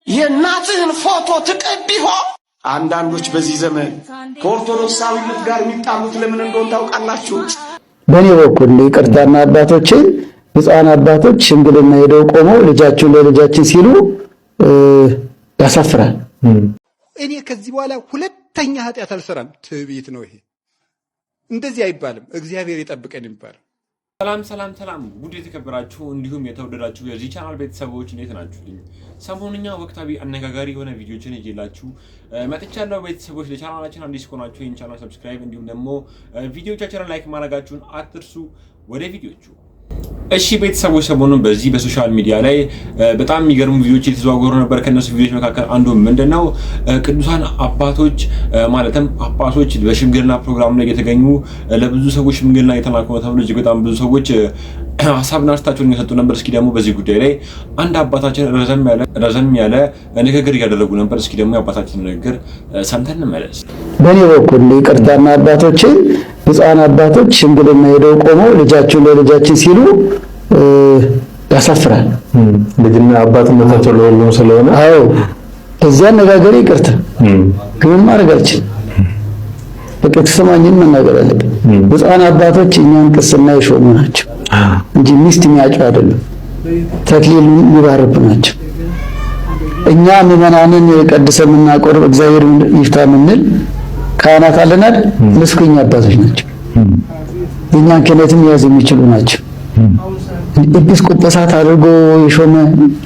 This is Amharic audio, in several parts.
የናትህን ፎቶ ትቀቢሆ አንዳንዶች በዚህ ዘመን ከኦርቶዶክሳዊነት ጋር የሚጣሉት ለምን እንደሆነ ታውቃላችሁ? በኔ በኩል ይቅርታና አባቶችን ሕፃን አባቶች ሽምግልና ሄደው ቆመው ልጃችሁን ለልጃችን ሲሉ ያሳፍራል። እኔ ከዚህ በኋላ ሁለተኛ ኃጢአት አልሰራም። ትዕቢት ነው ይሄ። እንደዚህ አይባልም። እግዚአብሔር ይጠብቀን ይባል። ሰላም ውድ የተከበራችሁ እንዲሁም የተወደዳችሁ የዚህ ቻናል ቤተሰቦች እንዴት ናችሁ? ሰሞኑኛ ወቅታዊ አነጋጋሪ የሆነ ቪዲዮችን ይዤላችሁ መጥቻለሁ። ቤተሰቦች ለቻናላችን አዲስ ከሆናችሁ ይህን ቻናል ሰብስክራይብ እንዲሁም ደግሞ ቪዲዮቻችንን ላይክ ማድረጋችሁን አትርሱ። ወደ ቪዲዮቹ እሺ ቤተሰቦች ሰሞኑን በዚህ በሶሻል ሚዲያ ላይ በጣም የሚገርሙ ቪዲዮዎች እየተዘዋወሩ ነበር። ከነሱ ቪዲዮዎች መካከል አንዱ ምንድነው ቅዱሳን አባቶች ማለትም ጳጳሶች በሽምግልና ፕሮግራም ላይ የተገኙ ለብዙ ሰዎች ሽምግልና የተላኩ ተብሎ እጅግ በጣም ብዙ ሰዎች ሐሳብና አስተያየታቸውን እየሰጡ ነበር። እስኪ ደግሞ በዚህ ጉዳይ ላይ አንድ አባታችን ረዘም ያለ ንግግር እያደረጉ ነበር። እስኪ ደግሞ የአባታችን ንግግር ሰምተን እንመለስ። በኔ በኩል ይቅርታና አባቶችን ሕፃን አባቶች ሽምግልና ሄደው ቆመው ልጃችሁን ለልጃችን ሲሉ ያሳፍራል። ልጅና አባትነታቸው ለሁሉም ስለሆነ አዎ እዚያ አነጋገር ይቅርታ ግን ማድረግ አልችልም። በቃ ተሰማኝን መናገር አለብኝ። ሕፃን አባቶች እኛን ቅስና የሾሙ ናቸው እንጂ ሚስት የሚያጩ አይደለም። ተክሊል የሚባርኩ ናቸው። እኛ ምዕመናንን ቀድሰን የምናቆርብ እግዚአብሔር ይፍታ የምንል ካህናት አለን አይደል? እነሱ ከኛ አባቶች ናቸው። የእኛን ክህነትም መያዝ የሚችሉ ናቸው። ኤጲስቆጶሳት አድርጎ የሾመ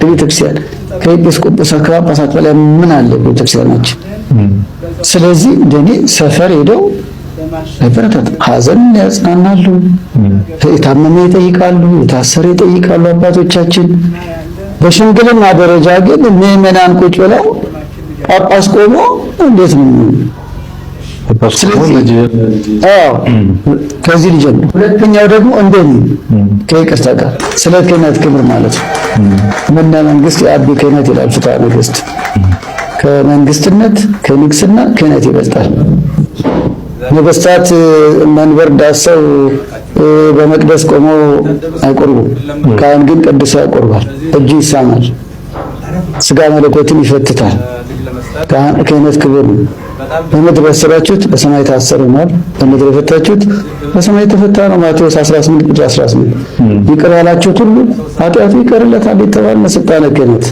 ቤተክርስቲያን ከኤጲስቆጶሳት ከጳጳሳት በላይ ምን አለ ቤተክርስቲያናችን? ስለዚህ እንደኔ ሰፈር ሄደው አይበረታቱ፣ ሐዘን ያጽናናሉ፣ የታመመ ይጠይቃሉ፣ የታሰረ ይጠይቃሉ አባቶቻችን። በሽምግልና ደረጃ ግን ምዕመናን ቁጭ ብለው ጳጳስ ቆሞ እንዴት ነው? ከዚህ ልጀምር። ሁለተኛው ደግሞ እንደኔ ከይቅርታ ጋር ስለ ክህነት ክብር ማለት ነው። ምና መንግስት የአቢ ክህነት ይላል ፍትሐ ነገሥት። ከመንግስትነት ከንግስና ክህነት ይበልጣል። ነገስታት መንበር ዳሰው በመቅደስ ቆመው አይቆርቡም። ካህን ግን ቀድሶ ያቆርባል። እጁ ይሳማል፣ ስጋ መለኮትን ይፈትታል። ክህነት ክብር ነው። በምድር ያሰራችሁት በሰማይ ታሰረ ነው፣ በምድር የፈታችሁት በሰማይ ተፈታ ነው። ማቴዎስ 18:18 ይቅር ያላችሁት ሁሉ ኃጢአቱ ይቀርለታል የተባለ ስልጣነ ክህነት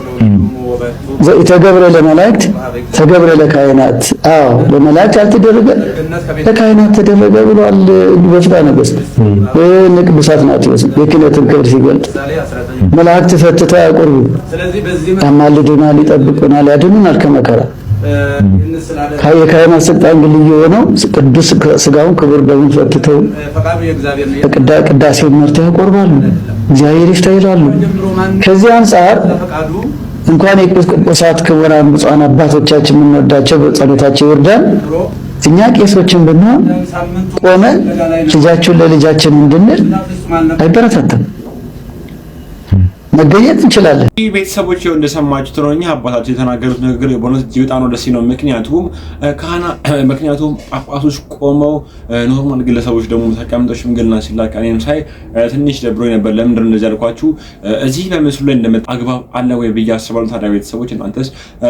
ዘኢተገብረ ለመላእክት ተገብረ ለካህናት። አዎ ለመላእክት ያልተደረገ ለካህናት ተደረገ ብሏል በፍትሐ ነገሥት። ቅዱሳት ማቴዎስ የክህነትን ክብር ሲገልጥ መላእክት ፈትተው ያቆርቡ፣ ያማልዱናል፣ ይጠብቁናል፣ ያድኑናል ከመከራ። የካህናት ስልጣን ግን ልዩ የሆነው ቅዱስ ስጋውን ክቡር ደሙን ፈትተው ቅዳሴውን መርተው ያቆርባሉ፣ እግዚአብሔር ይፍታ ይላሉ። ከዚህ አንጻር እንኳን የኤጲስቆጶሳት ክቡራን ብፁዓን አባቶቻችን የምንወዳቸው ጸሎታቸው ይወርዳል። እኛ ቄሶችን ብንሆን ቆመን ልጃችሁን ለልጃችን እንድንል አይበረታታም። መገኘት እንችላለን። ይህ ቤተሰቦች እንደሰማችሁት ነው። እኛ አባታችን የተናገሩት ንግግር በእውነት እጅግ በጣም ነው ደስ ይለው። ምክንያቱም ጳጳሶች ቆመው ኖርማል ግለሰቦች ደግሞ ተቀምጠው ሽምግልና ሲላክ እኔም ሳይ ትንሽ ደብሮኝ ነበር። ለምንድን ነው እንደዚህ ያልኳችሁ? እዚህ በምስሉ ላይ እንደመጣ አግባብ አለ ወይ ብዬ አስባለሁ። ታዲያ ቤተሰቦች እናንተስ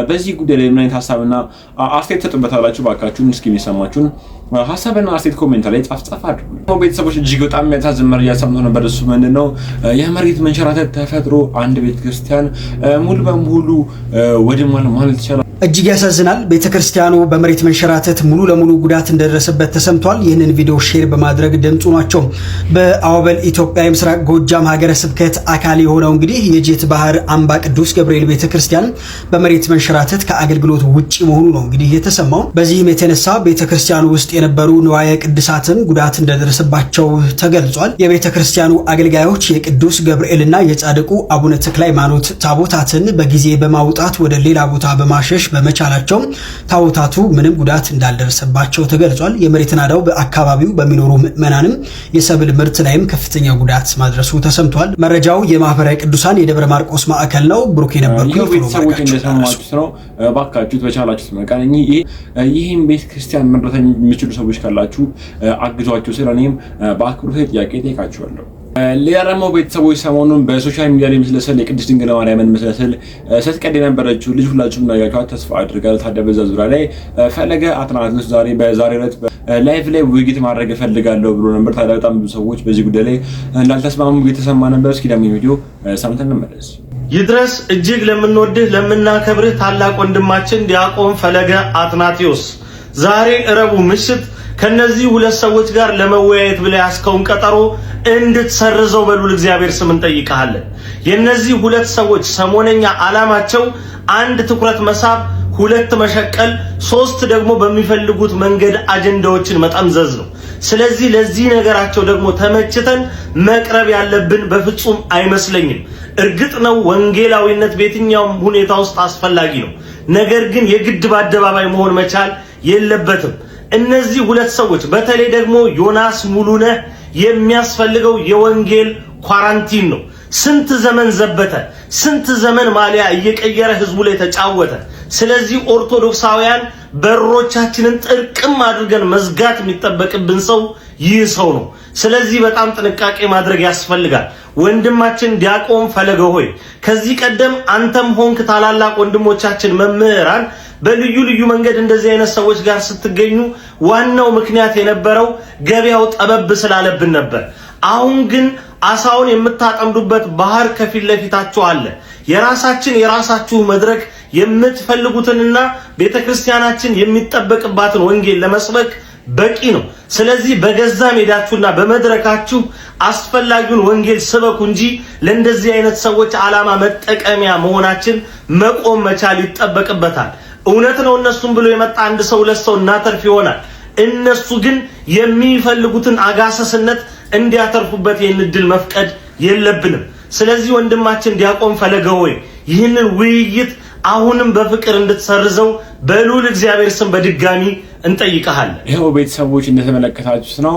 በዚህ ጉዳይ ላይ ምን አይነት ሀሳብና አስተያየት ተጥበታላችሁ? ባካችሁን እስኪ የሚሰማችሁን ሀሳብና አስተያየት ኮሜንት ላይ ጻፍ አድርጉ። ቤተሰቦች እጅግ በጣም የሚያሳዝን መረጃ ሰምቶ ነበር። እሱ ምንድነው የመሬት መንሸራተት ተፈጥሮ አንድ ቤተክርስቲያን ሙሉ በሙሉ ወድሟል ማለት ይቻላል። እጅግ ያሳዝናል። ቤተክርስቲያኑ በመሬት መንሸራተት ሙሉ ለሙሉ ጉዳት እንደደረሰበት ተሰምቷል። ይህንን ቪዲዮ ሼር በማድረግ ድምፁ ናቸው። በአወበል ኢትዮጵያ የምስራቅ ጎጃም ሀገረ ስብከት አካል የሆነው እንግዲህ የጄት ባህር አምባ ቅዱስ ገብርኤል ቤተክርስቲያን በመሬት መንሸራተት ከአገልግሎት ውጪ መሆኑ ነው እንግዲህ የተሰማው። በዚህም የተነሳ ቤተክርስቲያኑ ውስጥ የነበሩ ንዋየ ቅድሳትን ጉዳት እንደደረሰባቸው ተገልጿል። የቤተክርስቲያኑ አገልጋዮች የቅዱስ ገብርኤልና የጻድቁ አቡነ ተክለ ሃይማኖት ታቦታትን በጊዜ በማውጣት ወደ ሌላ ቦታ በማሸሽ በመቻላቸው ታቦታቱ ምንም ጉዳት እንዳልደረሰባቸው ተገልጿል። የመሬት ናዳው በአካባቢው በሚኖሩ ምዕመናንም የሰብል ምርት ላይም ከፍተኛ ጉዳት ማድረሱ ተሰምቷል። መረጃው የማህበረ ቅዱሳን የደብረ ማርቆስ ማዕከል ነው። ብሩክ የነበርኩ ቤተሰቦች እንደሰማችሁት ነው። ባካችሁት በቻላችሁት መቃኝ ይህን ቤተክርስቲያን መድረስ የሚችሉ ሰዎች ካላችሁ አግዟቸው። ስለኔም በአክብሮት ጥያቄ ጠይቃችኋለሁ። ሌላ ደግሞ ቤተሰቦች ሰሞኑን በሶሻል ሚዲያ ላይ ምስለሰል የቅድስት ድንግል ማርያምን ምስለሰል ስትቀድ የነበረችው ልጅ ሁላችሁም እንዳያችኋት ተስፋ አድርጋለሁ። ታዲያ በዛ ዙሪያ ላይ ፈለገ አትናትዮስ በዛሬው ዕለት ላይቭ ላይ ውይይት ማድረግ እፈልጋለሁ ብሎ ነበር። ታዲያ በጣም ብዙ ሰዎች በዚህ ጉዳይ ላይ እንዳልተስማሙ እየተሰማ ነበር። እስኪ ደግሞ ቪዲዮ ሰምተን እንመለስ። ይድረስ እጅግ ለምንወድህ ለምናከብርህ ታላቅ ወንድማችን ዲያቆን ፈለገ አትናትዮስ ዛሬ ረቡዕ ምሽት ከነዚህ ሁለት ሰዎች ጋር ለመወያየት ብለህ ያስከውን ቀጠሮ እንድትሰርዘው በሉል እግዚአብሔር ስም እንጠይቃለን። የነዚህ ሁለት ሰዎች ሰሞነኛ ዓላማቸው አንድ ትኩረት መሳብ፣ ሁለት መሸቀል፣ ሶስት ደግሞ በሚፈልጉት መንገድ አጀንዳዎችን መጠምዘዝ ነው። ስለዚህ ለዚህ ነገራቸው ደግሞ ተመችተን መቅረብ ያለብን በፍጹም አይመስለኝም። እርግጥ ነው ወንጌላዊነት በየትኛውም ሁኔታ ውስጥ አስፈላጊ ነው። ነገር ግን የግድ በአደባባይ መሆን መቻል የለበትም። እነዚህ ሁለት ሰዎች በተለይ ደግሞ ዮናስ ሙሉነህ የሚያስፈልገው የወንጌል ኳራንቲን ነው። ስንት ዘመን ዘበተ፣ ስንት ዘመን ማሊያ እየቀየረ ህዝቡ ላይ ተጫወተ። ስለዚህ ኦርቶዶክሳውያን በሮቻችንን ጥርቅም አድርገን መዝጋት የሚጠበቅብን ሰው ይህ ሰው ነው። ስለዚህ በጣም ጥንቃቄ ማድረግ ያስፈልጋል። ወንድማችን ዲያቆን ፈለገ ሆይ ከዚህ ቀደም አንተም ሆንክ ታላላቅ ወንድሞቻችን መምህራን በልዩ ልዩ መንገድ እንደዚህ አይነት ሰዎች ጋር ስትገኙ ዋናው ምክንያት የነበረው ገበያው ጠበብ ስላለብን ነበር። አሁን ግን አሳውን የምታጠምዱበት ባህር ከፊት ለፊታችሁ አለ። የራሳችሁ መድረክ የምትፈልጉትንና ቤተክርስቲያናችን የሚጠበቅባትን ወንጌል ለመስበክ በቂ ነው። ስለዚህ በገዛ ሜዳችሁና በመድረካችሁ አስፈላጊውን ወንጌል ስበኩ እንጂ ለእንደዚህ አይነት ሰዎች ዓላማ መጠቀሚያ መሆናችን መቆም መቻል ይጠበቅበታል። እውነት ነው እነሱም ብሎ የመጣ አንድ ሰው ሁለት ሰው እናተርፍ ይሆናል። እነሱ ግን የሚፈልጉትን አጋሰስነት እንዲያተርፉበት ይህን እድል መፍቀድ የለብንም። ስለዚህ ወንድማችን ዲያቆን ፈለገ ሆይ ይህንን ውይይት አሁንም በፍቅር እንድትሰርዘው በልዑል እግዚአብሔር ስም በድጋሚ እንጠይቀሃለን። ይሄው ቤተሰቦች እንደተመለከታችሁት ነው።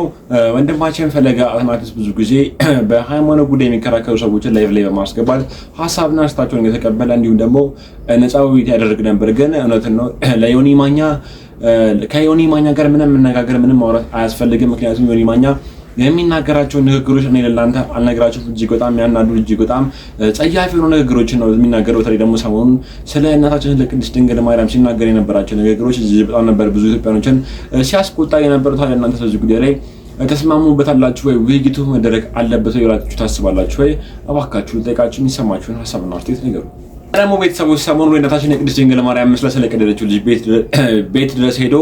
ወንድማችን ፈለገ አትናትዮስ ብዙ ጊዜ በሃይማኖት ጉዳይ የሚከራከሩ ሰዎችን ላይቭ ላይ በማስገባት ሀሳብና አስተያየታቸውን እየተቀበለ እንዲሁም ደግሞ ነፃ ውይይት ያደርግ ነበር። ግን እውነትን ነው ከዮኒ ማኛ ጋር ምንም መነጋገር ምንም ማውራት አያስፈልግም። ምክንያቱም ዮኒ ማኛ የሚናገራቸው ንግግሮች እኔ ለላንተ አልነግራችሁ እጅግ በጣም ያናዱ እጅግ በጣም ጸያፍ የሆኑ ንግግሮችን ነው የሚናገረው። በተለይ ደግሞ ሰሞኑን ስለ እናታችን ለቅድስት ድንግል ማርያም ሲናገር የነበራቸው ንግግሮች እጅግ በጣም ነበር ብዙ ኢትዮጵያኖችን ሲያስቆጣ የነበረው። ታዲያ እናንተ ስለዚህ ጉዳይ ላይ ተስማሙበታላችሁ ወይ? ውይይቱ መደረግ አለበት ወይ ብላችሁ ታስባላችሁ ወይ? እባካችሁ ጠይቃችሁ የሚሰማችሁን ሀሳብና አስተያየት ንገሩ። ደግሞ ቤተሰቦች ሰሞኑን እናታችን የቅድስት ድንግል ማርያም መስለ ስለቀደደችው ልጅ ቤት ድረስ ሄዶ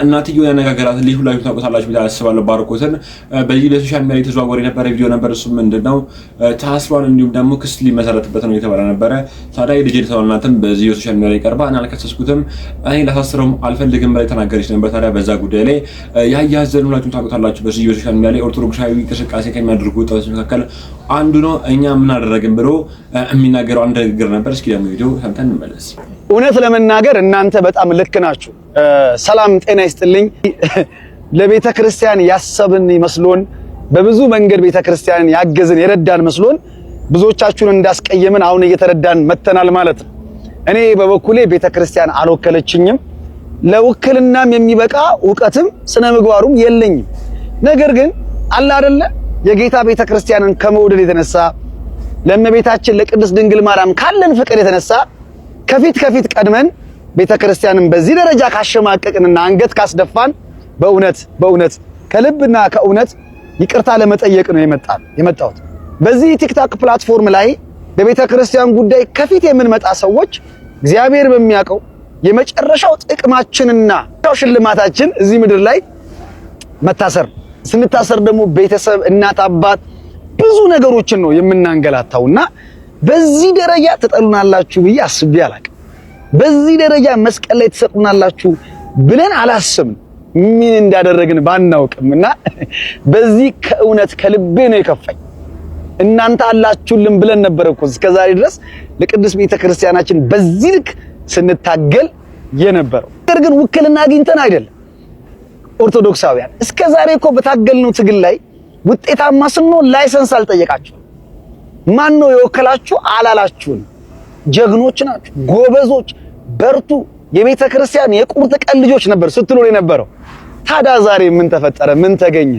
እናትየው ያነጋገራት ልጅ ሁላችሁ ታውቁታላችሁ ብዬ አስባለሁ። ባርኮትን በዚህ በሶሻል ሚዲያ ተዘዋወረ የነበረ ቪዲዮ ነበር። እሱ ምንድነው ታስሯል፣ እንዲሁም ደግሞ ክስ ሊመሰረትበት ነው የተባለ ነበረ። ታዲያ ልጅ ተወልናተም በዚህ በሶሻል ሚዲያ ላይ ቀርባ እኔ አልከሰስኩትም እኔ ላሳስረውም አልፈልግም ብላ ተናገረች ነበር። ታዲያ በዛ ጉዳይ ላይ ያያዘን ሁላችሁ ታውቁታላችሁ። በዚህ በሶሻል ሚዲያ ላይ ኦርቶዶክሳዊ እንቅስቃሴ ከሚያደርጉ ወጣቶች መካከል አንዱ ነው። እኛ ምን አደረግን ብሎ የሚናገረው አንድ ንግግር ነበር። እስኪ ደግሞ ቪዲዮ ሰምተን እንመለስ። እውነት ለመናገር እናንተ በጣም ልክ ናችሁ። ሰላም ጤና ይስጥልኝ። ለቤተ ክርስቲያን ያሰብን መስሎን በብዙ መንገድ ቤተ ክርስቲያንን ያገዝን የረዳን መስሎን ብዙዎቻችሁን እንዳስቀየምን አሁን እየተረዳን መተናል ማለት ነው። እኔ በበኩሌ ቤተ ክርስቲያን አልወከለችኝም። ለውክልናም የሚበቃ ዕውቀትም ስነ ምግባሩም የለኝም። ነገር ግን አለ አይደለ የጌታ ቤተ ክርስቲያንን ከመውደድ የተነሳ ለእመቤታችን ለቅድስት ድንግል ማርያም ካለን ፍቅር የተነሳ ከፊት ቀድመን ቤተ ክርስቲያንን በዚህ ደረጃ ካሸማቀቅንና አንገት ካስደፋን በእውነት ከልብና ከእውነት ይቅርታ ለመጠየቅ ነው የመጣሁት። በዚህ ቲክቶክ ፕላትፎርም ላይ በቤተ ክርስቲያን ጉዳይ ከፊት የምንመጣ ሰዎች እግዚአብሔር በሚያውቀው የመጨረሻው ጥቅማችንና ሽልማታችን እዚህ ምድር ላይ መታሰር፣ ስንታሰር ደግሞ ቤተሰብ እናት አባት ብዙ ነገሮችን ነው የምናንገላታውና በዚህ ደረጃ ተጠሉናላችሁ ብዬ አስቤ አላቅም። በዚህ ደረጃ መስቀል ላይ ተሰጡናላችሁ ብለን አላስብም። ምን እንዳደረግን ባናውቅምና በዚህ ከእውነት ከልቤ ነው የከፋኝ። እናንተ አላችሁልን ብለን ነበር እኮ እስከዛሬ ድረስ ለቅድስት ቤተክርስቲያናችን በዚህ ልክ ስንታገል የነበረው። ነገር ግን ውክልና አግኝተን አይደለም። ኦርቶዶክሳውያን እስከዛሬ እኮ በታገልነው ትግል ላይ ውጤታማ ስንሆን ላይሰንስ አልጠየቃችሁ። ማን ነው የወከላችሁ አላላችሁን። ጀግኖች ናችሁ፣ ጎበዞች፣ በርቱ፣ የቤተ ክርስቲያን የቁርጥ ቀን ልጆች ነበር ስትሉ የነበረው። ታዲያ ዛሬ ምን ተፈጠረ? ምን ተገኘ?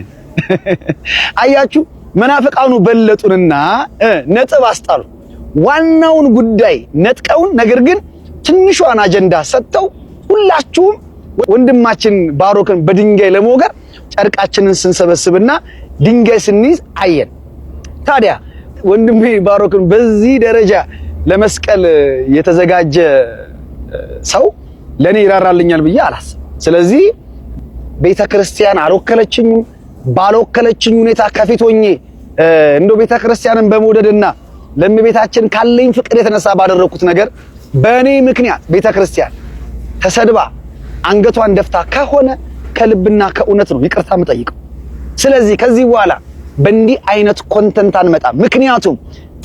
አያችሁ መናፍቃኑ በለጡንና ነጥብ አስጣሉ። ዋናውን ጉዳይ ነጥቀውን፣ ነገር ግን ትንሿን አጀንዳ ሰጥተው ሁላችሁም ወንድማችን ባሮክን በድንጋይ ለመወገር ጨርቃችንን ስንሰበስብና ድንጋይ ስንይዝ አየን። ታዲያ ወንድሜ ባሮክን በዚህ ደረጃ ለመስቀል የተዘጋጀ ሰው ለኔ ይራራልኛል ብዬ አላስብም። ስለዚህ ቤተክርስቲያን አልወከለችኝም። ባልወከለችኝ ሁኔታ ከፊት ሆኜ እንደው ቤተክርስቲያንን በመውደድና ለእመቤታችን ካለኝ ፍቅር የተነሳ ባደረኩት ነገር በእኔ ምክንያት ቤተክርስቲያን ተሰድባ አንገቷን ደፍታ ከሆነ ከልብና ከእውነት ነው ይቅርታ የምጠይቀው። ስለዚህ ከዚህ በኋላ በእንዲህ አይነት ኮንተንት አንመጣም። ምክንያቱም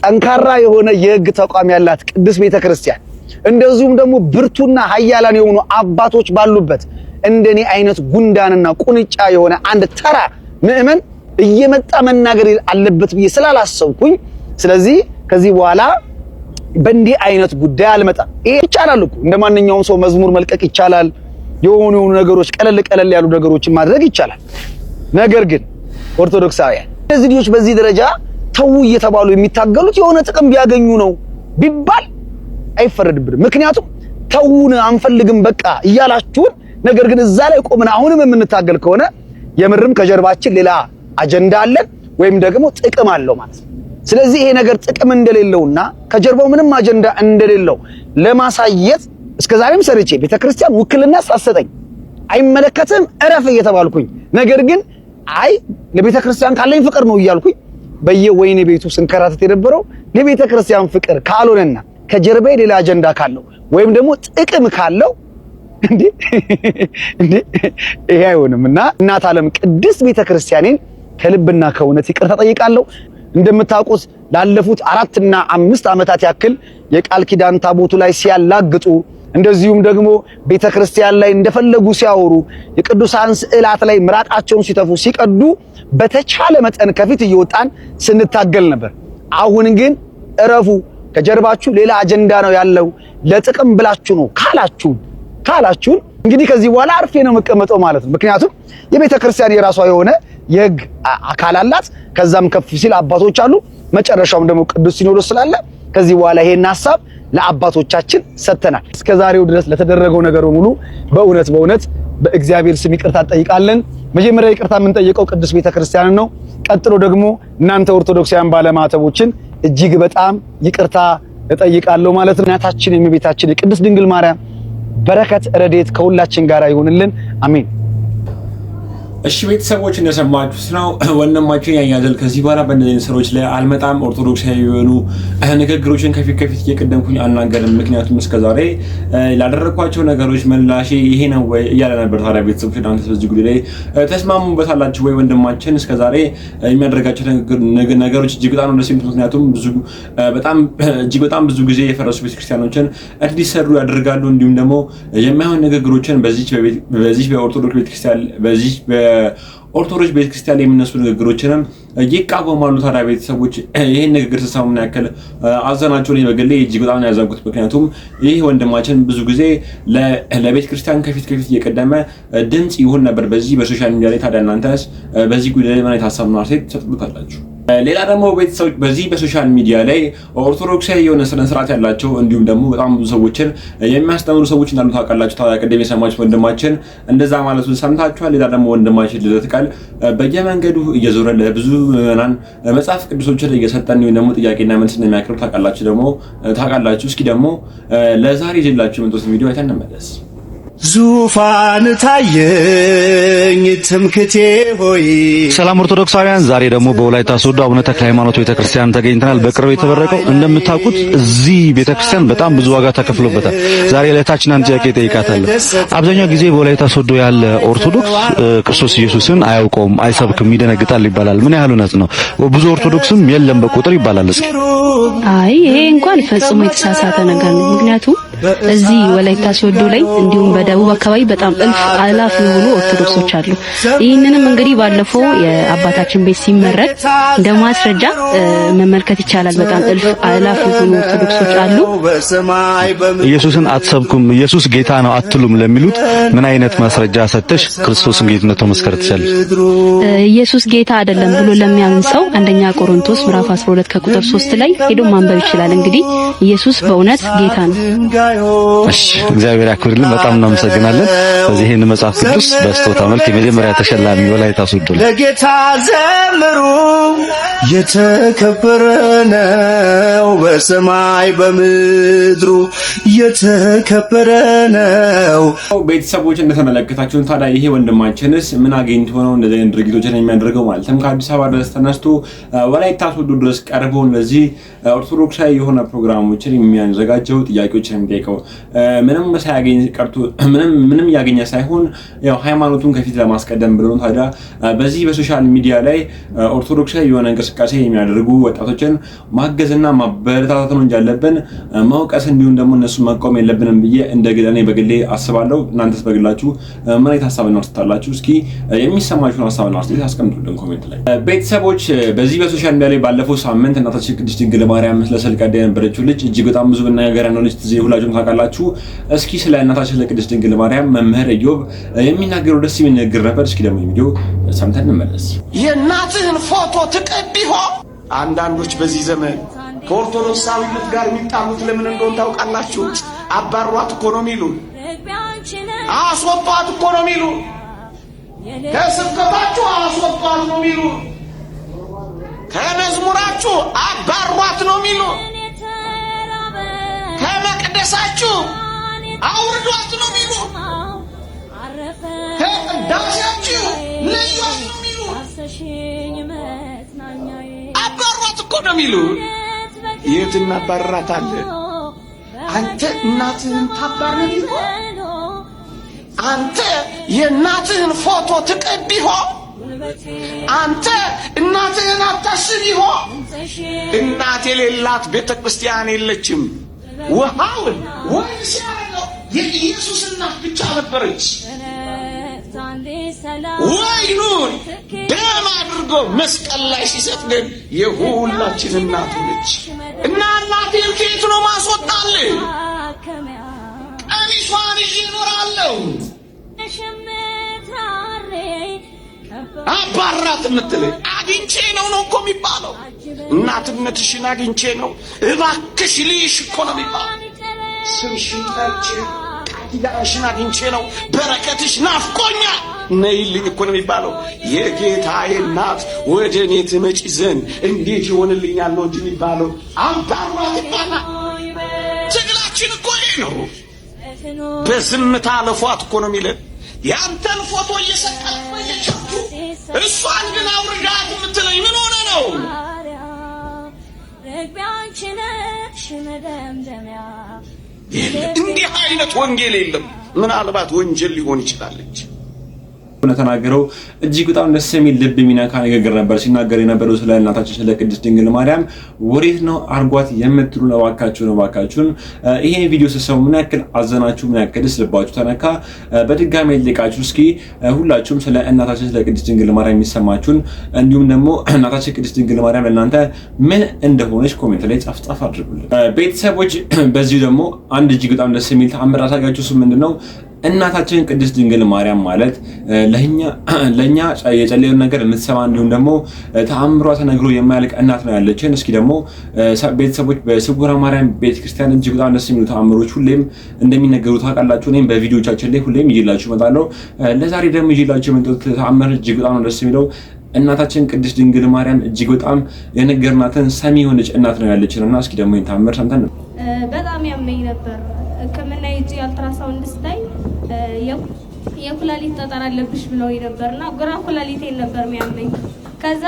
ጠንካራ የሆነ የሕግ ተቋም ያላት ቅድስት ቤተክርስቲያን እንደዚሁም ደግሞ ብርቱና ኃያላን የሆኑ አባቶች ባሉበት እንደኔ አይነት ጉንዳንና ቁንጫ የሆነ አንድ ተራ ምእመን እየመጣ መናገር አለበት ብዬ ስላላሰብኩኝ፣ ስለዚህ ከዚህ በኋላ በእንዲህ አይነት ጉዳይ አልመጣም። ይሄ ይቻላል እኮ እንደማንኛውም ሰው መዝሙር መልቀቅ ይቻላል። የሆኑ ነገሮች ቀለል ያሉ ነገሮችን ማድረግ ይቻላል። ነገር ግን ኦርቶዶክሳውያን እነዚህ ልጆች በዚህ ደረጃ ተው እየተባሉ የሚታገሉት የሆነ ጥቅም ቢያገኙ ነው ቢባል አይፈረድብንም። ምክንያቱም ተውን አንፈልግም በቃ እያላችሁን፣ ነገር ግን እዛ ላይ ቆመን አሁንም የምንታገል ከሆነ የምርም ከጀርባችን ሌላ አጀንዳ አለን ወይም ደግሞ ጥቅም አለው ማለት ነው። ስለዚህ ይሄ ነገር ጥቅም እንደሌለውና ከጀርባው ምንም አጀንዳ እንደሌለው ለማሳየት እስከዛሬም ሰርቼ ቤተክርስቲያን ውክልና ሳሰጠኝ አይመለከትም እረፍ እየተባልኩኝ፣ ነገር ግን አይ ለቤተክርስቲያን ካለኝ ፍቅር ነው እያልኩኝ በየወይኔ ቤቱ ስንከራተት የነበረው ለቤተክርስቲያን ፍቅር ካልሆነና ከጀርባዬ ሌላ አጀንዳ ካለው ወይም ደግሞ ጥቅም ካለው እንዴ ይሄ አይሆንምና እናት ዓለም ቅድስት ቤተክርስቲያኔን ከልብና ከእውነት ይቅርታ ጠይቃለሁ። እንደምታውቁት ላለፉት 4 እና 5 ዓመታት ያክል የቃል ኪዳን ታቦቱ ላይ ሲያላግጡ፣ እንደዚሁም ደግሞ ቤተክርስቲያን ላይ እንደፈለጉ ሲያወሩ፣ የቅዱሳን ስዕላት ላይ ምራቃቸውን ሲተፉ ሲቀዱ በተቻለ መጠን ከፊት እየወጣን ስንታገል ነበር። አሁን ግን እረፉ፣ ከጀርባችሁ ሌላ አጀንዳ ነው ያለው፣ ለጥቅም ብላችሁ ነው ካላችሁ እንግዲህ ከዚህ በኋላ አርፌ ነው መቀመጠው ማለት ነው። ምክንያቱም የቤተክርስቲያን የራሷ የሆነ የሕግ አካል አላት። ከዛም ከፍ ሲል አባቶች አሉ። መጨረሻውም ደግሞ ቅዱስ ሲኖዶስ ስላለ ከዚህ በኋላ ይሄን ሐሳብ ለአባቶቻችን ሰጥተናል። እስከዛሬው ድረስ ለተደረገው ነገር በሙሉ በእውነት በእግዚአብሔር ስም ይቅርታ ጠይቃለን። መጀመሪያ ይቅርታ የምንጠይቀው ቅዱስ ቤተክርስቲያንን ነው። ቀጥሎ ደግሞ እናንተ ኦርቶዶክሳውያን ባለማተቦችን እጅግ በጣም ይቅርታ እጠይቃለሁ ማለት ነው። እናታችን የእመቤታችን የቅድስት ድንግል ማርያም በረከት ረድኤት ከሁላችን ጋር ይሁንልን። አሜን። እሺ ቤተሰቦች እንደሰማችሁት ነው ወንድማችን ያያዘል ከዚህ በኋላ በእነዚህ ስራዎች ላይ አልመጣም። ኦርቶዶክሳዊ የሆኑ ንግግሮችን ከፊት እየቀደምኩኝ አልናገርም። ምክንያቱም እስከዛሬ ላደረኳቸው ነገሮች ምላሼ ይሄ ነው ወይ እያለ ነበር። ታዲያ ቤተሰቦች እናንተ በዚህ ጉዳይ ላይ ተስማሙበታላችሁ ወይ? ወንድማችን እስከዛሬ የሚያደርጋቸው ነገሮች እጅግ በጣም ነው ደስ የሚሉት። ምክንያቱም እጅግ በጣም ብዙ ጊዜ የፈረሱ ቤተክርስቲያኖችን እንዲሰሩ ያደርጋሉ። እንዲሁም ደግሞ የማይሆን ንግግሮችን በዚህ በኦርቶዶክስ ቤተክርስቲያን ኦርቶዶክስ ቤተክርስቲያን የሚነሱ ንግግሮችንም ይቃወማሉ። ታዲያ ቤተሰቦች ይሄን ንግግር ተሰሙ ምን ያክል አዘናቸው? ነው በግሌ እጅግ በጣም ነው ያዘንኩት። ምክንያቱም ይህ ወንድማችን ብዙ ጊዜ ለቤተክርስቲያን ከፊት እየቀደመ ድምጽ ይሆን ነበር በዚህ በሶሻል ሚዲያ ላይ። ታዲያ እናንተስ በዚህ ጉዳይ ላይ ምን አይነት ሐሳብ ነው አርሴት ተጥብቃላችሁ? ሌላ ደግሞ ቤተሰቦች በዚህ በሶሻል ሚዲያ ላይ ኦርቶዶክሳዊ የሆነ ስርዓት ያላቸው እንዲሁም ደግሞ በጣም ብዙ ሰዎችን የሚያስተምሩ ሰዎች እንዳሉ ታውቃላችሁ። ታዲያ ቀደም የሰማችሁት ወንድማችን እንደዛ ማለቱን ሰምታችኋል። ሌላ ደግሞ ወንድማችን ልደት ቃል በየመንገዱ እየዞረ ለብዙ ምዕመናን መጽሐፍ ቅዱሶችን እየሰጠን ነው ደግሞ ጥያቄና መልስ እንደሚያቀርብ ታውቃላችሁ። እስኪ ደግሞ ለዛሬ ይዤላችሁ የመጣሁት ቪዲዮ አይተን እንመለስ። ዙፋን ታየኝ ትምክቴ ሆይ። ሰላም ኦርቶዶክሳውያን፣ ዛሬ ደግሞ በወላይታ ሶዶ አቡነ ተክለ ሃይማኖት ቤተክርስቲያን ተገኝተናል። በቅርብ የተመረቀው እንደምታውቁት እዚህ ቤተክርስቲያን በጣም ብዙ ዋጋ ተከፍሎበታል። ዛሬ ለታችን አንድ ጥያቄ ጠይቃታለሁ። አብዛኛው ጊዜ በወላይታ ሶዶ ያለ ኦርቶዶክስ ክርስቶስ ኢየሱስን አያውቀውም፣ አይሰብክም፣ ይደነግጣል ይባላል። ምን ያህል እውነት ነው? ብዙ ኦርቶዶክስም የለም በቁጥር ይባላል። እስኪ አይ ይሄ እንኳን ፈጽሞ የተሳሳተ ነገር ነው። ምክንያቱም እዚህ ወላይታ ሶዶ ላይ እንዲሁም በደቡብ አካባቢ በጣም እልፍ አላፍ የሆኑ ኦርቶዶክሶች አሉ። ይህንንም እንግዲህ ባለፈው የአባታችን ቤት ሲመረቅ እንደማስረጃ መመልከት ይቻላል። በጣም እልፍ አላፍ የሆኑ ኦርቶዶክሶች አሉ። ኢየሱስን አትሰብኩም ኢየሱስ ጌታ ነው አትሉም ለሚሉት ምን አይነት ማስረጃ ሰጥተሽ ክርስቶስን ጌትነቱ መስከር ትችላለሽ? ኢየሱስ ጌታ አይደለም ብሎ ለሚያምን ሰው አንደኛ ቆሮንቶስ ምዕራፍ 12 ከቁጥር 3 ላይ ሄዶ ማንበብ ይችላል። እንግዲህ ኢየሱስ በእውነት ጌታ ነው። እሺ እግዚአብሔር ያክብርልን። በጣም እናመሰግናለን። በዚህ ይሄን መጽሐፍ ቅዱስ በስጦታ መልክ የመጀመሪያ ተሸላሚ ወላይታ ሶዶ ለጌታ ዘምሩ የተከበረ ነው በሰማይ በምድሩ የተከበረ ነው። ቤተሰቦች እንደተመለከታችሁን ታዲያ ይሄ ወንድማችንስ ምን አግኝቶ ነው እንደዚህ አይነት ድርጊቶችን የሚያደርገው? ማለትም ከአዲስ አበባ ድረስ ተነስቶ ወላይታ ሶዶ ድረስ ቀርቦ እንደዚህ ኦርቶዶክሳዊ የሆነ ፕሮግራሞችን የሚያዘጋጀው ጥያቄዎችን የሚጠይቀው ምንም ሳያገኝ ቀርቶ ምንም ያገኘ ሳይሆን ያው ሃይማኖቱን ከፊት ለማስቀደም ብሎ ነው። ታዲያ በዚህ በሶሻል ሚዲያ ላይ ኦርቶዶክሳዊ የሆነ እንቅስቃሴ የሚያደርጉ ወጣቶችን ማገዝና ማበረታታት ነው እንጂ ያለብን ማውቀስ እንዲሁም ደግሞ እነሱ መቆም የለብንም ብዬ እንደግለኔ በግሌ አስባለሁ። እናንተስ በግላችሁ ምን አይነት ሐሳብና አስተያየታችሁ? እስኪ የሚሰማችሁን ሐሳብና አስተያየት አስቀምጡልን ኮሜንት ላይ። ቤተሰቦች በዚህ በሶሻል ሚዲያ ላይ ባለፈው ሳምንት እናታችን ቅድስት ድንግል ማርያም ለሰልቀዳ የነበረችው ልጅ እጅግ በጣም ብዙ ብናገር ነው ልጅ ትዚህ ሁላችሁም ታውቃላችሁ። እስኪ ስለ እናታችን ለቅድስት ድንግል ማርያም መምህር ኢዮብ የሚናገረው ደስ የሚል ንግግር ነበር። እስኪ ደግሞ ቪዲዮ ሰምተን እንመለስ። የእናትህን ፎቶ ትቀቢሆ? አንዳንዶች በዚህ ዘመን ከኦርቶዶክሳዊነት ጋር የሚጣሉት ለምን እንደሆነ ታውቃላችሁ? አባሯት እኮ ነው የሚሉ፣ አስወጧት እኮ ነው የሚሉ፣ ከስብከታችሁ አስወጧት ነው የሚሉ፣ ከመዝሙራችሁ አባሯት ነው የሚሉ፣ ከመቅደሳችሁ አውርዷት ነው የሚሉ፣ ከቅዳሴያችሁ ለዩት ነው የሚሉ፣ አባሯት እኮ ነው የሚሉ። የት እናባርራታለን? አንተ እናትህን ታባርር ይሆን? አንተ የእናትህን ፎቶ ትቀቢሆ? አንተ እናትህን አታስብ ይሆን? እናት የሌላት ቤተክርስቲያን የለችም። ውሃውን ወይስ ያለው የኢየሱስ እናት ብቻ ነበረች። ወይኑን ደም አድርጎ መስቀል ላይ ሲሰጥ ግን የሁላችን እናት ነች። እና እናቴን ከየት ነው ማስወጣልህ? ቀሚሷን ይዤ እኖራለሁ። አባራት የምትለኝ አግኝቼ ነው እኮ የሚባለው። እናትነትሽን አግኝቼ ነው እባክሽ ልይሽ እኮ ነው የሚባለው። ስምሽን ጠርቼ ቃልሽን አግኝቼ ነው በረከትሽ ናፍቆኛል ነይልኝ እኮ ነው የሚባለው። የጌታዬ እናት ወደ እኔ ትመጪ ዘንድ እንዴት ይሆንልኛል ነው እንጂ የሚባለው። አባሯት ይባላል። ትግላችን እኮ ይሄ ነው። በዝምታ አለፏት እኮ ነው የሚለን። ያንተን ፎቶ እየሰቀልክ በየቸርቹ እሷን ግን አውርዳት የምትለኝ ምን ሆነ ነው? እንዲህ አይነት ወንጌል የለም። ምናልባት ወንጀል ሊሆን ይችላለች። ተናገረው እጅግ በጣም ደስ የሚል ልብ የሚነካ ንግግር ነበር ሲናገር የነበረው ስለ እናታችን ስለ ቅድስት ድንግል ማርያም። ወዴት ነው አርጓት የምትሉ ነው ባካችሁን ይሄን ቪዲዮ ስትሰሙ ምን ያክል አዘናችሁ? ምን ያክል ልባችሁ ተነካ? በድጋሚ ልጠይቃችሁ እስኪ ሁላችሁም ስለ እናታችን ስለ ቅድስት ድንግል ማርያም የሚሰማችሁን እንዲሁም ደግሞ እናታችን ቅድስት ድንግል ማርያም ለእናንተ ምን እንደሆነች ኮሜንት ላይ ጻፍ አድርጉልን። ቤተሰቦች በዚህ ደግሞ አንድ እጅግ በጣም ደስ የሚል ተአምር አሳጋችሁ። እሱ ምንድነው? እናታችን ቅድስት ድንግል ማርያም ማለት ለኛ የጸለየውን ነገር የምትሰማ እንዲሁም ደግሞ ተአምሯ ተነግሮ የማያልቅ እናት ነው ያለችን። እስኪ ደግሞ ቤተሰቦች በስውራ ማርያም ቤተክርስቲያን እጅግ በጣም ደስ የሚሉ ተአምሮች ሁሌም እንደሚነገሩ ታውቃላችሁ። እኔም በቪዲዮቻችን ላይ ሁሌም ይዤላችሁ እመጣለሁ። ለዛሬ ደግሞ ይዤላችሁ የመጣሁት ተአምር እጅግ በጣም ደስ የሚለው እናታችን ቅድስት ድንግል ማርያም እጅግ በጣም የነገርናትን ሰሚ የሆነች እናት ነው ያለችንና እስኪ ደግሞ ይሄን ተአምር ሰምተን ነው። በጣም ያመኝ ነበር ከመና ይጂ አልትራሳውንድ ስታይ የኩላሊት ጠጠር አለብሽ ብለው ነበርና ግራ ኩላሊቴን ነበር የሚያመኝ። ከዛ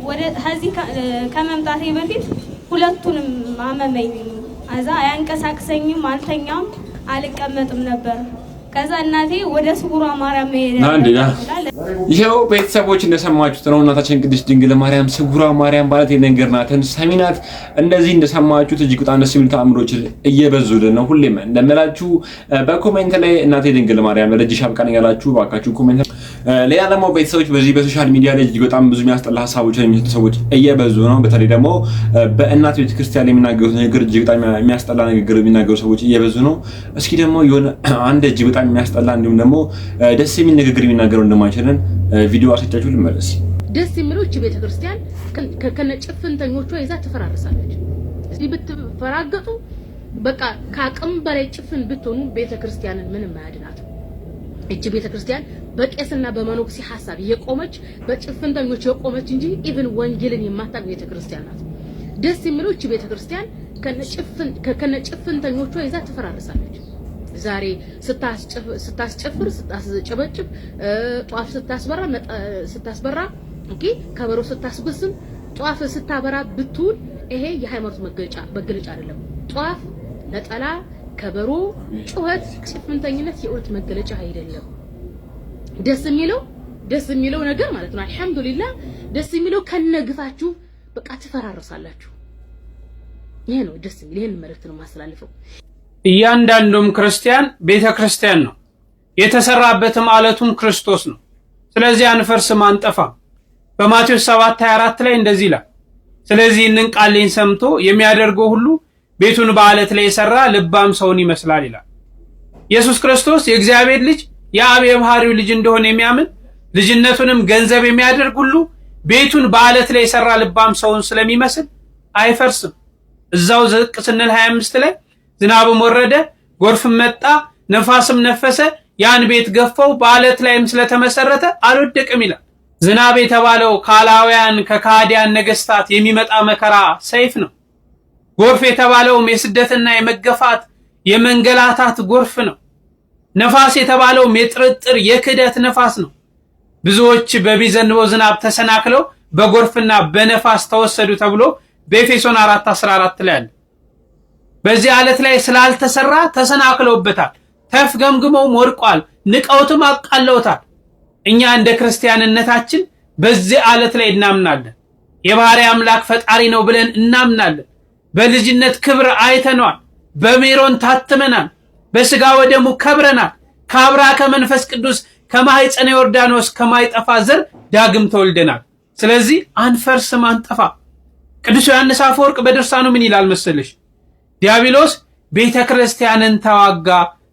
ወደ ሀዚህ ከመምጣቴ በፊት ሁለቱንም አመመኝ። አዛ አያንቀሳቅሰኝም፣ አልተኛም፣ አልቀመጥም ነበር። ከዛ እናቴ ወደ ስውሯ ማርያም መሄድ ይሄው ቤተሰቦች እንደሰማችሁት ነው። እናታችን ቅድስት ድንግል ማርያም ስውሯ ማርያም ማለት የነገርናትን ሰሚናት። እንደዚህ እንደሰማችሁት እጅግ በጣም ደስ የሚሉ ተአምሮች እየበዙልን ነው። ሁሌም እንደምላችሁ በኮሜንት ላይ እናቴ ድንግል ማርያም ለልጅሽ አብቃኝ ያላችሁ ባካችሁ ኮሜንት። ሌላ ደግሞ ቤተሰቦች በዚህ በሶሻል ሚዲያ ላይ እጅግ በጣም ብዙ የሚያስጠላ ሀሳቦችን የሚሰጡ ሰዎች እየበዙ ነው። በተለይ ደግሞ በእናት ቤተክርስቲያን የሚናገሩት ንግግር እጅግ በጣም የሚያስጠላ ንግግር የሚናገሩ ሰዎች እየበዙ ነው። እስኪ ደግሞ የሆነ አንድ እጅግ በጣም የሚያስጠላ እንዲሁም ደግሞ ደስ የሚል ንግግር የሚናገረው እንደማይችልን ቪዲዮ አስጫችሁ ልመለስ። ደስ የሚለው እቺ ቤተክርስቲያን ከነጭፍንተኞቿ ይዛ ትፈራርሳለች። እዚህ ብትፈራገጡ በቃ ከአቅም በላይ ጭፍን ብትሆኑ ቤተክርስቲያንን ምንም አያድናት። እቺ ቤተክርስቲያን በቄስና በመኖክሲ ሐሳብ የቆመች በጭፍንተኞች የቆመች እንጂ ኢቭን ወንጌልን የማታውቅ ቤተክርስቲያን ናት። ደስ የሚለው እቺ ቤተክርስቲያን ከነጭፍንተኞቿ ይዛ ትፈራርሳለች። ዛሬ ስታስጨፍር ስታስጨበጭብ ጧፍ ስታስበራ ኦኬ ከበሮ ስታስጎስም ጧፍ ስታበራ ብትውል ይሄ የሃይማኖት መገለጫ አይደለም። ጧፍ ነጠላ ከበሮ ጩኸት ጭፍንተኝነት የእውነት መገለጫ አይደለም። ደስ የሚለው ነገር ማለት ነው አልহামዱሊላህ ደስ የሚለው ከነግፋችሁ በቃ ትፈራርሳላችሁ። ይሄ ነው ደስ የሚል። ይሄን መልእክት ነው ማስተላለፈው። እያንዳንዱም ክርስቲያን ቤተክርስቲያን ነው፣ የተሰራበትም አለቱም ክርስቶስ ነው። ስለዚህ አንፈርስም አንጠፋም። በማቴዎስ 7:24 ላይ እንደዚህ ይላል፣ ስለዚህ እንን ቃሌን ሰምቶ የሚያደርገው ሁሉ ቤቱን በአለት ላይ የሰራ ልባም ሰውን ይመስላል ይላል። ኢየሱስ ክርስቶስ የእግዚአብሔር ልጅ የአብ የባህሪው ልጅ እንደሆነ የሚያምን ልጅነቱንም ገንዘብ የሚያደርግ ሁሉ ቤቱን በአለት ላይ የሰራ ልባም ሰውን ስለሚመስል አይፈርስም። እዛው ዝቅ ስንል 25 ላይ ዝናብም ወረደ፣ ጎርፍም መጣ፣ ነፋስም ነፈሰ፣ ያን ቤት ገፋው፣ በአለት ላይም ስለተመሰረተ አልወደቅም ይላል። ዝናብ የተባለው ካላውያን ከካዲያን ነገስታት የሚመጣ መከራ ሰይፍ ነው። ጎርፍ የተባለውም የስደትና የመገፋት የመንገላታት ጎርፍ ነው። ነፋስ የተባለውም የጥርጥር የክደት ነፋስ ነው። ብዙዎች በሚዘንበው ዝናብ ተሰናክለው በጎርፍና በነፋስ ተወሰዱ ተብሎ በኤፌሶን 4:14 ላይ አለ። በዚህ አለት ላይ ስላልተሰራ ተሰናክለውበታል፣ ተፍገምግመውም ወድቋል፣ ንቀውትም አቃለውታል። እኛ እንደ ክርስቲያንነታችን በዚህ አለት ላይ እናምናለን። የባህሪ አምላክ ፈጣሪ ነው ብለን እናምናለን። በልጅነት ክብር አይተናል፣ በሜሮን ታትመናል፣ በስጋ ወደሙ ከብረናል፣ ከአብራ ከመንፈስ ቅዱስ ከማህፀነ ዮርዳኖስ ከማይጠፋ ዘር ዳግም ተወልደናል። ስለዚህ አንፈርስም አንጠፋ። ቅዱስ ዮሐንስ አፈወርቅ በድርሳኑ ምን ይላል መሰለሽ? ዲያብሎስ ቤተክርስቲያንን ተዋጋ፣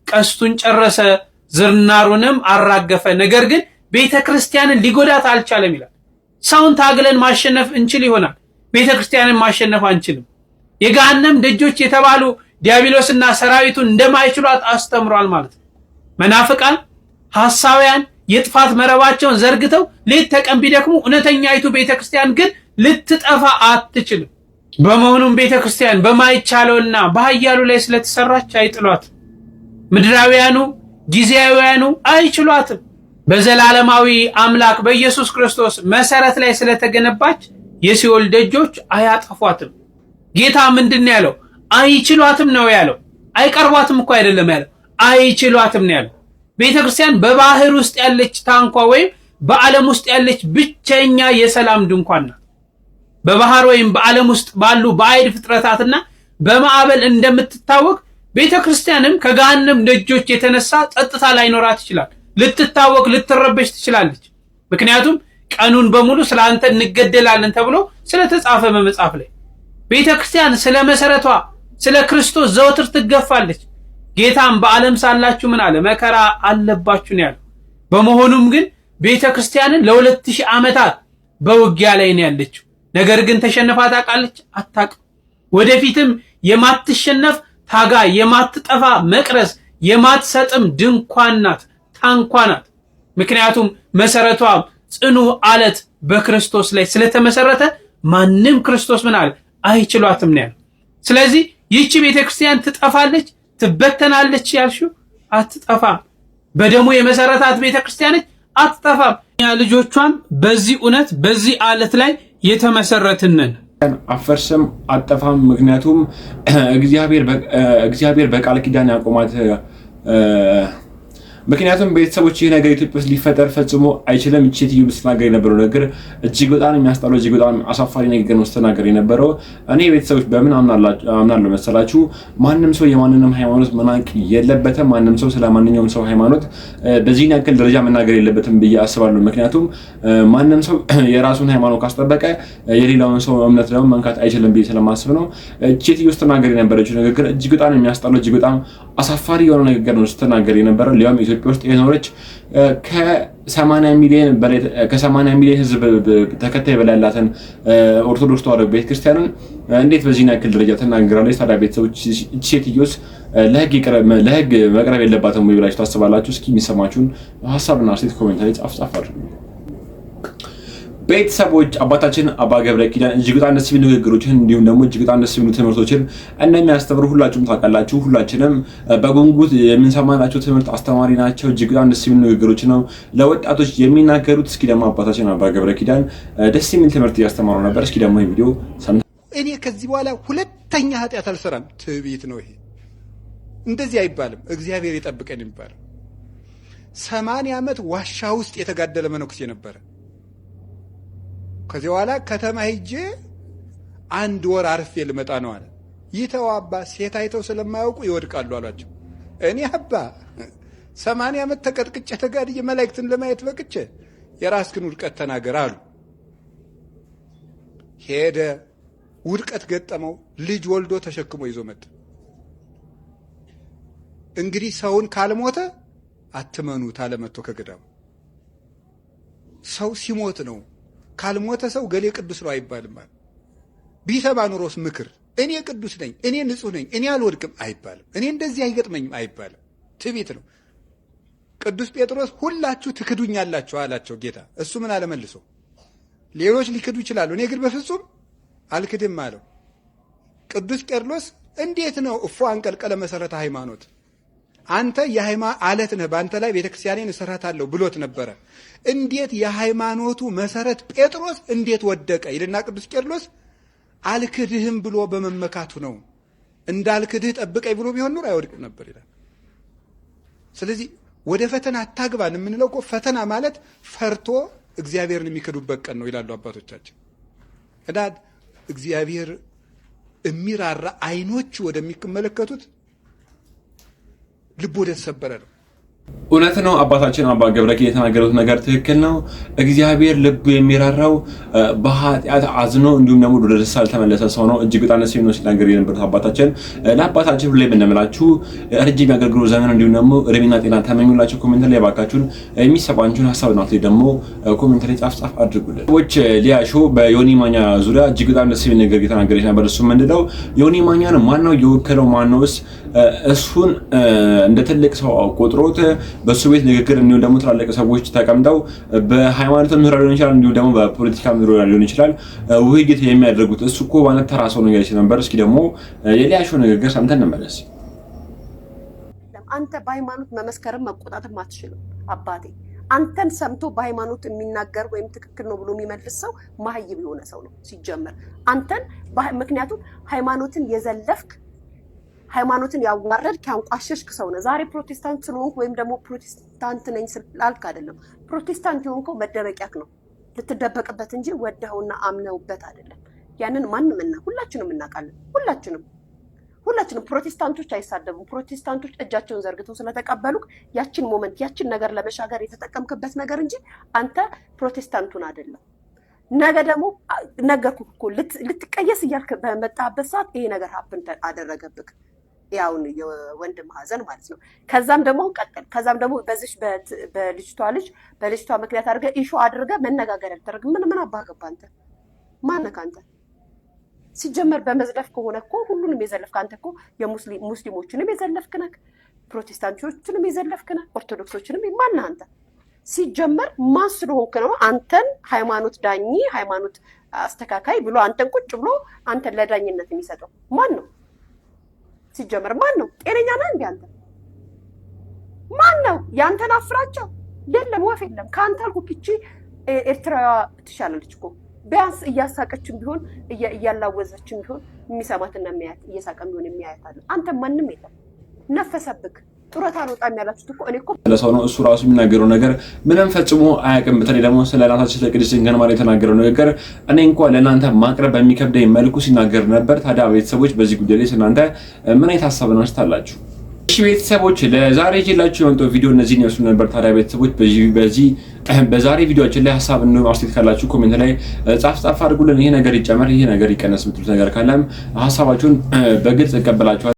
ቀስቱን ጨረሰ፣ ዝርናሩንም አራገፈ፣ ነገር ግን ቤተክርስቲያንን ሊጎዳት አልቻለም ይላል። ሰውን ታግለን ማሸነፍ እንችል ይሆናል፣ ቤተክርስቲያንን ማሸነፍ አንችልም። የገሃነም ደጆች የተባሉ ዲያብሎስና ሰራዊቱን እንደማይችሏት አስተምሯል ማለት ነው። መናፍቃን ሐሳውያን የጥፋት መረባቸውን ዘርግተው ሌት ተቀን ቢደክሙ እውነተኛይቱ ቤተክርስቲያን ግን ልትጠፋ አትችልም። በመሆኑም ቤተክርስቲያን በማይቻለውና በኃያሉ ላይ ስለተሰራች አይጥሏት። ምድራውያኑ ጊዜያውያኑ አይችሏትም። በዘላለማዊ አምላክ በኢየሱስ ክርስቶስ መሰረት ላይ ስለተገነባች የሲኦል ደጆች አያጠፏትም። ጌታ ምንድነው ያለው? አይችሏትም ነው ያለው። አይቀርቧትም እኮ አይደለም ያለው፣ አይችሏትም ነው ያለው። ቤተክርስቲያን በባህር ውስጥ ያለች ታንኳ ወይም በዓለም ውስጥ ያለች ብቸኛ የሰላም ድንኳን ናት። በባህር ወይም በዓለም ውስጥ ባሉ ባዕድ ፍጥረታትና በማዕበል እንደምትታወቅ ቤተክርስቲያንም ከገሃነም ደጆች የተነሳ ጸጥታ ላይኖራት ይችላል። ልትታወቅ ልትረበሽ ትችላለች። ምክንያቱም ቀኑን በሙሉ ስለአንተ እንገደላለን ተብሎ ስለተጻፈ በመጽሐፍ ላይ ቤተክርስቲያን ስለ መሰረቷ ስለ ክርስቶስ ዘወትር ትገፋለች። ጌታም በዓለም ሳላችሁ ምን አለ? መከራ አለባችሁ ነው ያለው። በመሆኑም ግን ቤተክርስቲያንን ለ2000 ዓመታት በውጊያ ላይ ነው ያለችው። ነገር ግን ተሸንፋ ታውቃለች? አታውቅም። ወደፊትም የማትሸነፍ ታጋ የማትጠፋ መቅረዝ የማትሰጥም ድንኳን ናት፣ ታንኳ ናት። ምክንያቱም መሰረቷ ጽኑ አለት በክርስቶስ ላይ ስለተመሰረተ ማንም ክርስቶስ ምን አለ? አይችሏትም ነው ያለው። ስለዚህ ይህች ቤተክርስቲያን ትጠፋለች ትበተናለች ያልሽው አትጠፋም። በደሙ የመሰረታት ቤተክርስቲያን አትጠፋም። ያ ልጆቿም በዚህ እውነት በዚህ አለት ላይ የተመሰረትነን አፈርስም አጠፋም። ምክንያቱም እግዚአብሔር በቃል ኪዳን ያቆማት ምክንያቱም ቤተሰቦች ይህ ነገር ኢትዮጵያ ውስጥ ሊፈጠር ፈጽሞ አይችልም። እቺ ሴትዮ ስትናገር የነበረው ነገር እጅግ በጣም የሚያስጠላው እጅግ በጣም አሳፋሪ ነገር ነው ስትናገር የነበረው። እኔ ቤተሰቦች በምን አምናለሁ መሰላችሁ? ማንም ሰው የማንንም ሃይማኖት መናቅ የለበትም። ማንም ሰው ስለ ማንኛውም ሰው ሃይማኖት በዚህ ያክል ደረጃ መናገር የለበትም ብዬ አስባለሁ። ምክንያቱም ማንም ሰው የራሱን ሃይማኖት ካስጠበቀ የሌላውን ሰው እምነት ደግሞ መንካት አይችልም ብዬ ስለማስብ ነው። እቺ ሴትዮ ስትናገር የነበረችው ነገር እጅግ በጣም የሚያስጠላው እጅግ በጣም አሳፋሪ የሆነ ነገር ነው ስትናገር የነበረው። ሊያውም ኢትዮጵያ ውስጥ የኖረች ከ80 ሚሊዮን ህዝብ ተከታይ በላይ ያላትን ኦርቶዶክስ ተዋሕዶ ቤተክርስቲያንን እንዴት በዚህ ያክል ደረጃ ተናግራለች? ታዲያ ቤተሰቦች እቺ ሴትዮስ ለህግ መቅረብ የለባትም ወይ ብላችሁ ታስባላችሁ? እስኪ የሚሰማችሁን ሐሳብና አስተያየት ኮሜንት ላይ ጻፍ አድርጉ። ቤተሰቦች አባታችን አባ ገብረ ኪዳን እጅግ በጣም ደስ የሚሉ ንግግሮችን እንዲሁም ደግሞ እጅግ በጣም ደስ የሚሉ ትምህርቶችን እንደሚያስተምሩ ሁላችሁም ታውቃላችሁ። ሁላችንም በጉንጉት የምንሰማናቸው ትምህርት አስተማሪ ናቸው። እጅግ በጣም ደስ የሚሉ ንግግሮች ነው ለወጣቶች የሚናገሩት። እስኪ ደግሞ አባታችን አባ ገብረ ኪዳን ደስ የሚል ትምህርት እያስተማሩ ነበር። እስኪ ደግሞ ይሄ ቪዲዮ እኔ ከዚህ በኋላ ሁለተኛ ኃጢአት አልሰራም። ትዕቢት ነው ይሄ። እንደዚህ አይባልም። እግዚአብሔር ይጠብቀን ይባላል። 80 ዓመት ዋሻ ውስጥ የተጋደለ መነኩሴ ነበረ። ከዚህ በኋላ ከተማ ሄጄ 1 ወር አርፌ ልመጣ ነው አለ። ይተው አባ፣ ሴት አይተው ስለማያውቁ ይወድቃሉ አሏቸው። እኔ አባ 80 ዓመት ተቀጥቅጬ ተጋድዬ መላእክትን ለማየት በቅቼ የራስህን ውድቀት ተናገር አሉ። ሄደ፣ ውድቀት ገጠመው። ልጅ ወልዶ ተሸክሞ ይዞ መጣ። እንግዲህ ሰውን ካልሞተ አትመኑት አለ መጥቶ ከገዳሙ። ሰው ሲሞት ነው። ካልሞተ ሰው ገሌ ቅዱስ ነው አይባልም። ቢሰማ ኑሮስ ምክር እኔ ቅዱስ ነኝ፣ እኔ ንጹህ ነኝ፣ እኔ አልወድቅም አይባልም። እኔ እንደዚህ አይገጥመኝም አይባልም። ትዕቢት ነው። ቅዱስ ጴጥሮስ ሁላችሁ ትክዱኛላችሁ አላቸው ጌታ። እሱ ምን አለመልሶ? ሌሎች ሊክዱ ይችላሉ፣ እኔ ግን በፍጹም አልክድም አለው። ቅዱስ ቄርሎስ እንዴት ነው እፎ አንቀልቀለ መሰረተ ሃይማኖት፣ አንተ የሃይማኖት አለት ነህ፣ በአንተ ላይ ቤተክርስቲያኔን እሰራታለሁ ብሎት ነበረ። እንዴት የሃይማኖቱ መሰረት ጴጥሮስ እንዴት ወደቀ ይልና ቅዱስ ቄርሎስ አልክድህም ብሎ በመመካቱ ነው። እንዳልክድህ ጠብቀኝ ብሎ ቢሆን ኑሮ አይወድቅም ነበር ይላል። ስለዚህ ወደ ፈተና አታግባን የምንለው እኮ ፈተና ማለት ፈርቶ እግዚአብሔርን የሚክዱበት ቀን ነው ይላሉ አባቶቻችን። እና እግዚአብሔር የሚራራ አይኖች ወደሚመለከቱት ልብ ወደ ተሰበረ ነው። እውነት ነው። አባታችን አባ ገብረ ኪዳን የተናገሩት ነገር ትክክል ነው። እግዚአብሔር ልቡ የሚራራው በኃጢአት አዝኖ እንዲሁም ደግሞ ወደ ደስታ ያልተመለሰ ሰው ነው። እጅግ በጣም ደስ የሚል ሲናገር የነበሩት አባታችን ለአባታችን ሁሌም እንደምላችሁ ረጅም የአገልግሎት ዘመን እንዲሁም ደግሞ እድሜና ጤና ተመኙላችሁ። ኮሜንት ላይ ባካችሁን የሚሰባችሁን ሀሳብና አስተያየት ደግሞ ኮሜንት ላይ ጻፍ አድርጉልን። ሰዎች ሊያሾ በዮኒ ማኛ ዙሪያ እጅግ በጣም ደስ የሚል ነገር እየተናገረች ነበር። እሱ ምንድነው ዮኒ ማኛን ማነው የወከለው? ማነውስ እሱን እንደ ትልቅ ሰው ቆጥሮት በሱ ቤት ንግግር እንዲሁም ደግሞ ትላልቅ ሰዎች ተቀምጠው በሃይማኖትም ዙሪያ ሊሆን ይችላል እንዲሁም ደግሞ በፖለቲካም ዙሪያ ሊሆን ይችላል ውይይት የሚያደርጉት እሱ እኮ ማለት ተራ ሰው ነው ያለች ነበር። እስኪ ደግሞ የሊያሾ ንግግር ሰምተን እንመለስ። አንተ በሃይማኖት መመስከርም መቆጣትም አትችልም አባቴ። አንተን ሰምቶ በሃይማኖት የሚናገር ወይም ትክክል ነው ብሎ የሚመልስ ሰው ማህይብ የሆነ ሰው ነው ሲጀመር። አንተን ምክንያቱም ሃይማኖትን የዘለፍክ ሃይማኖትን ያዋረድክ ያንቋሸሽክ ሰው ነው። ዛሬ ፕሮቴስታንት ስለሆንክ ወይም ደግሞ ፕሮቴስታንት ነኝ ስላልክ አይደለም። ፕሮቴስታንት የሆንከው መደበቂያክ ነው፣ ልትደበቅበት እንጂ ወደኸውና አምነውበት አይደለም። ያንን ማንምና ሁላችንም እናውቃለን። ሁላችንም ፕሮቴስታንቶች አይሳደቡም። ፕሮቴስታንቶች እጃቸውን ዘርግተው ስለተቀበሉክ ያችን ሞመንት ያችን ነገር ለመሻገር የተጠቀምክበት ነገር እንጂ አንተ ፕሮቴስታንቱን አይደለም። ነገ ደግሞ ነገርኩህ እኮ ልትቀየስ እያልክ በመጣበት ሰዓት ይሄ ነገር ሀፕን አደረገብክ። ያውን የወንድም ሀዘን ማለት ነው። ከዛም ደግሞ ቀጠል። ከዛም ደግሞ በዚህ በልጅቷ ምክንያት አድርገህ ኢሹ አድርገህ መነጋገር ያልተደረገ ምን አባገባ አንተ ማነህ አንተ? ሲጀመር በመዝለፍ ከሆነ እኮ ሁሉንም የዘለፍክ አንተ እኮ የሙስሊሞችንም የዘለፍክ ነህ፣ ፕሮቴስታንቶችንም የዘለፍክ ነህ፣ ኦርቶዶክሶችንም ማነህ አንተ? ሲጀመር ማን ስለሆንክ ነው አንተን ሃይማኖት ዳኝ ሃይማኖት አስተካካይ ብሎ አንተን ቁጭ ብሎ አንተን ለዳኝነት የሚሰጠው ማን ነው? ሲጀመር ማን ነው? ጤነኛ ነህ እንዴ አንተ? ማን ነው? ያንተን አፍራቸው የለም ወፍ የለም። ካንተ አልኩህ እቺ ኤርትራዋ ትሻላለች እኮ ቢያንስ እያሳቀችም ቢሆን እያላወዘችም ቢሆን የሚሰማትና የሚያያት እየሳቀም ቢሆን የሚያያት አለ። አንተ ማንንም የለም። ጡረታ አልወጣም ያላችሁት እኮ እኔ እኮ ለሰው ነው እሱ ራሱ የሚናገረው ነገር ምንም ፈጽሞ አያውቅም። በተለይ ደግሞ ስለ እናታችን ለቅድስት ድንግል ማርያም የተናገረው ነገር እኔ እንኳን ለእናንተ ማቅረብ በሚከብደኝ መልኩ ሲናገር ነበር። ታዲያ ቤተሰቦች በዚህ ጉዳይ ላይ እናንተ ምን አይነት ሀሳብ ነው አስታላችሁ? እሺ ቤተሰቦች ለዛሬ ይዤላችሁ የመጣው ቪዲዮ እነዚህን ይመስሉ ነበር። ታዲያ ቤተሰቦች በዛሬ ቪዲዮአችን ላይ ሀሳብ እና አስተያየት ካላችሁ ኮሜንት ላይ ጻፍ አድርጉልን። ይሄ ነገር ይጨመር፣ ይሄ ነገር ይቀነስ የምትሉት ነገር ካለም ሀሳባችሁን በግልጽ እቀበላችኋለሁ።